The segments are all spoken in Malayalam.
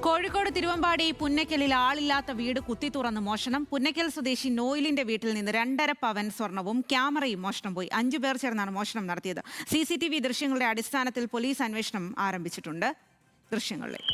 കോഴിക്കോട് തിരുവമ്പാടി പുന്നക്കലിൽ ആളില്ലാത്ത വീട് കുത്തി തുറന്ന് മോഷണം. പുന്നക്കൽ സ്വദേശി നോയിലിന്റെ വീട്ടിൽ നിന്ന് 2.5 പവൻ സ്വർണവും ക്യാമറയും മോഷണം പോയി. 5 പേർ ചേർന്നാണ് മോഷണം നടത്തിയത്. CCTV ദൃശ്യങ്ങളുടെ അടിസ്ഥാനത്തിൽ പോലീസ് അന്വേഷണം ആരംഭിച്ചിട്ടുണ്ട്. ദൃശ്യങ്ങളിലേക്ക്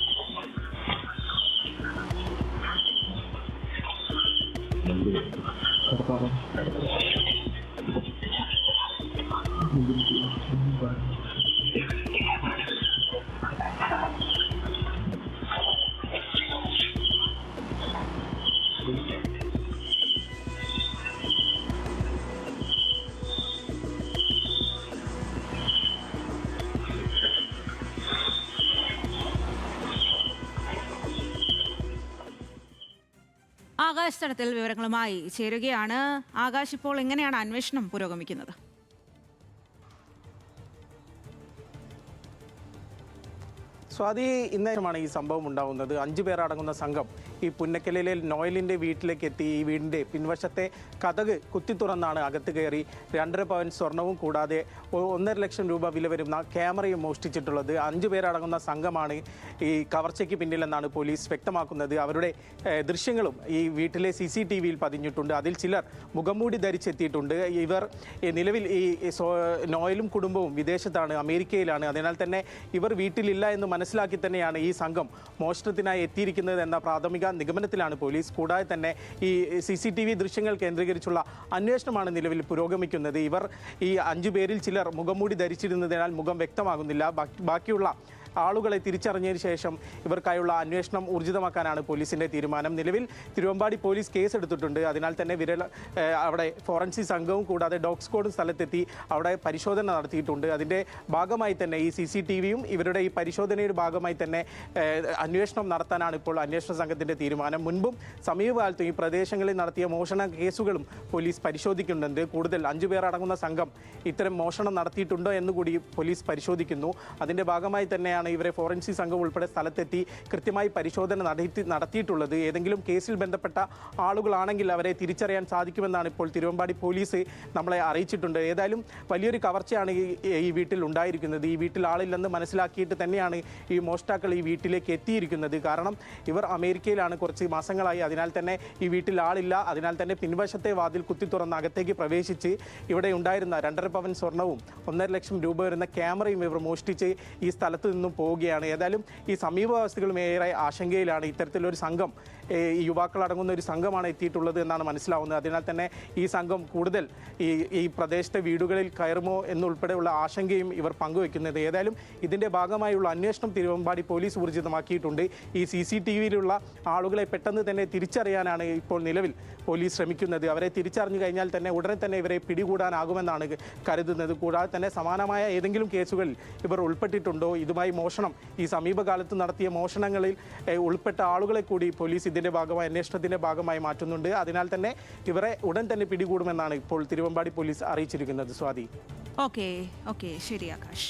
ആകാശ് തടത്തിൽ വിവരങ്ങളുമായി ചേരുകയാണ്. ആകാശ്, ഇപ്പോൾ എങ്ങനെയാണ് അന്വേഷണം പുരോഗമിക്കുന്നത്? സ്വാതി, ഇന്നേരമാണ് ഈ സംഭവം ഉണ്ടാകുന്നത്. 5 പേർ അടങ്ങുന്ന സംഘം ഈ പുന്നക്കലിലെ നോയലിൻ്റെ വീട്ടിലേക്ക് എത്തി. ഈ വീടിൻ്റെ പിൻവശത്തെ കതക് കുത്തി തുറന്നാണ് അകത്ത് കയറി 2.5 പവൻ സ്വർണവും കൂടാതെ 1.5 ലക്ഷം രൂപ വില വരുന്ന ക്യാമറയും മോഷ്ടിച്ചിട്ടുള്ളത്. 5 പേരടങ്ങുന്ന സംഘമാണ് ഈ കവർച്ചയ്ക്ക് പിന്നിലെന്നാണ് പോലീസ് വ്യക്തമാക്കുന്നത്. അവരുടെ ദൃശ്യങ്ങളും ഈ വീട്ടിലെ CCTVയിൽ പതിഞ്ഞിട്ടുണ്ട്. അതിൽ ചിലർ മുഖംമൂടി ധരിച്ചെത്തിയിട്ടുണ്ട്. ഇവർ നിലവിൽ ഈ നോയലും കുടുംബവും വിദേശത്താണ്, അമേരിക്കയിലാണ്. അതിനാൽ തന്നെ ഇവർ വീട്ടിലില്ല എന്ന് മനസ്സിലാക്കി തന്നെയാണ് ഈ സംഘം മോഷണത്തിനായി എത്തിയിരിക്കുന്നത് എന്ന പ്രാഥമിക നിഗമനത്തിലാണ് പോലീസ്. കൂടാതെ തന്നെ ഈ CCTV ദൃശ്യങ്ങൾ കേന്ദ്രീകരിച്ചുള്ള അന്വേഷണമാണ് നിലവിൽ പുരോഗമിക്കുന്നത്. ഇവർ ഈ 5 പേരിൽ ചിലർ മുഖംമൂടി ധരിച്ചിരുന്നതിനാൽ മുഖം വ്യക്തമാകുന്നില്ല. ബാക്കിയുള്ള ആളുകളെ തിരിച്ചറിഞ്ഞതിന് ശേഷം ഇവർക്കായുള്ള അന്വേഷണം ഊർജിതമാക്കാനാണ് പോലീസിൻ്റെ തീരുമാനം. നിലവിൽ തിരുവമ്പാടി പോലീസ് കേസെടുത്തിട്ടുണ്ട്. അതിനാൽ തന്നെ അവിടെ ഫോറൻസിക് സംഘവും കൂടാതെ ഡോഗ് സ്ക്വാഡും സ്ഥലത്തെത്തി അവിടെ പരിശോധന നടത്തിയിട്ടുണ്ട്. അതിൻ്റെ ഭാഗമായി തന്നെ ഈ CCTVയും ഇവരുടെ ഈ പരിശോധനയുടെ ഭാഗമായി തന്നെ അന്വേഷണം നടത്താനാണ് ഇപ്പോൾ അന്വേഷണ സംഘത്തിൻ്റെ തീരുമാനം. മുൻപും സമീപകാലത്തും ഈ പ്രദേശങ്ങളിൽ നടത്തിയ മോഷണ കേസുകളും പോലീസ് പരിശോധിക്കുന്നുണ്ട്. കൂടുതൽ 5 പേർ അടങ്ങുന്ന സംഘം ഇത്തരം മോഷണം നടത്തിയിട്ടുണ്ടോ എന്നുകൂടി പോലീസ് പരിശോധിക്കുന്നു. അതിൻ്റെ ഭാഗമായി തന്നെയാണ് ഇവരെ ഫോറൻസിക് സംഘം ഉൾപ്പെടെ സ്ഥലത്തെത്തി കൃത്യമായി പരിശോധന നടത്തിയിട്ടുള്ളത്. ഏതെങ്കിലും കേസിൽ ബന്ധപ്പെട്ട ആളുകളാണെങ്കിൽ അവരെ തിരിച്ചറിയാൻ സാധിക്കുമെന്നാണ് ഇപ്പോൾ തിരുവമ്പാടി പോലീസ് നമ്മളെ അറിയിച്ചിട്ടുണ്ട്. ഏതായാലും വലിയൊരു കവർച്ചയാണ് ഈ വീട്ടിൽ ഉണ്ടായിരിക്കുന്നത്. ഈ വീട്ടിൽ ആളില്ലെന്ന് മനസ്സിലാക്കിയിട്ട് തന്നെയാണ് ഈ മോഷ്ടാക്കൾ ഈ വീട്ടിലേക്ക് എത്തിയിരിക്കുന്നത്. കാരണം ഇവർ അമേരിക്കയിലാണ് കുറച്ച് മാസങ്ങളായി. അതിനാൽ തന്നെ ഈ വീട്ടിൽ ആളില്ല. അതിനാൽ തന്നെ പിൻവശത്തെ വാതിൽ കുത്തി തുറന്ന് അകത്തേക്ക് പ്രവേശിച്ച് ഇവിടെ ഉണ്ടായിരുന്ന 2.5 പവൻ സ്വർണവും 1.5 ലക്ഷം രൂപ വരുന്ന ക്യാമറയും ഇവർ മോഷ്ടിച്ച് ഈ സ്ഥലത്ത് നിന്നും പോവുകയാണ്. ഏതായാലും ഈ സമീപവാസികളും ഏറെ ആശങ്കയിലാണ്. ഇത്തരത്തിലൊരു സംഘം, ഈ യുവാക്കളടങ്ങുന്ന ഒരു സംഘമാണ് എത്തിയിട്ടുള്ളത് എന്നാണ് മനസ്സിലാവുന്നത്. അതിനാൽ തന്നെ ഈ സംഘം കൂടുതൽ ഈ പ്രദേശത്തെ വീടുകളിൽ കയറുമോ എന്നുൾപ്പെടെയുള്ള ആശങ്കയും ഇവർ പങ്കുവെക്കുന്നത്. ഏതായാലും ഇതിൻ്റെ ഭാഗമായുള്ള അന്വേഷണം തിരുവമ്പാടി പോലീസ് ഊർജിതമാക്കിയിട്ടുണ്ട്. ഈ CCTVയിലുള്ള ആളുകളെ പെട്ടെന്ന് തന്നെ തിരിച്ചറിയാനാണ് ഇപ്പോൾ നിലവിൽ പോലീസ് ശ്രമിക്കുന്നത്. അവരെ തിരിച്ചറിഞ്ഞു കഴിഞ്ഞാൽ തന്നെ ഉടനെ തന്നെ ഇവരെ പിടികൂടാനാകുമെന്നാണ് കരുതുന്നത്. കൂടാതെ തന്നെ സമാനമായ ഏതെങ്കിലും കേസുകളിൽ ഇവർ ഉൾപ്പെട്ടിട്ടുണ്ടോ, ഇതുമായി മോഷണം ഈ സമീപകാലത്ത് നടത്തിയ മോഷണങ്ങളിൽ ഉൾപ്പെട്ട ആളുകളെ കൂടി പോലീസ് ഇതിൻ്റെ ഭാഗമായി അന്വേഷണത്തിൻ്റെ ഭാഗമായി മാറ്റുന്നുണ്ട്. അതിനാൽ തന്നെ ഇവരെ ഉടൻ തന്നെ പിടികൂടുമെന്നാണ് ഇപ്പോൾ തിരുവമ്പാടി പോലീസ് അറിയിച്ചിരിക്കുന്നത്. സ്വാതി. ഓക്കെ, ശരി ആകാശ്.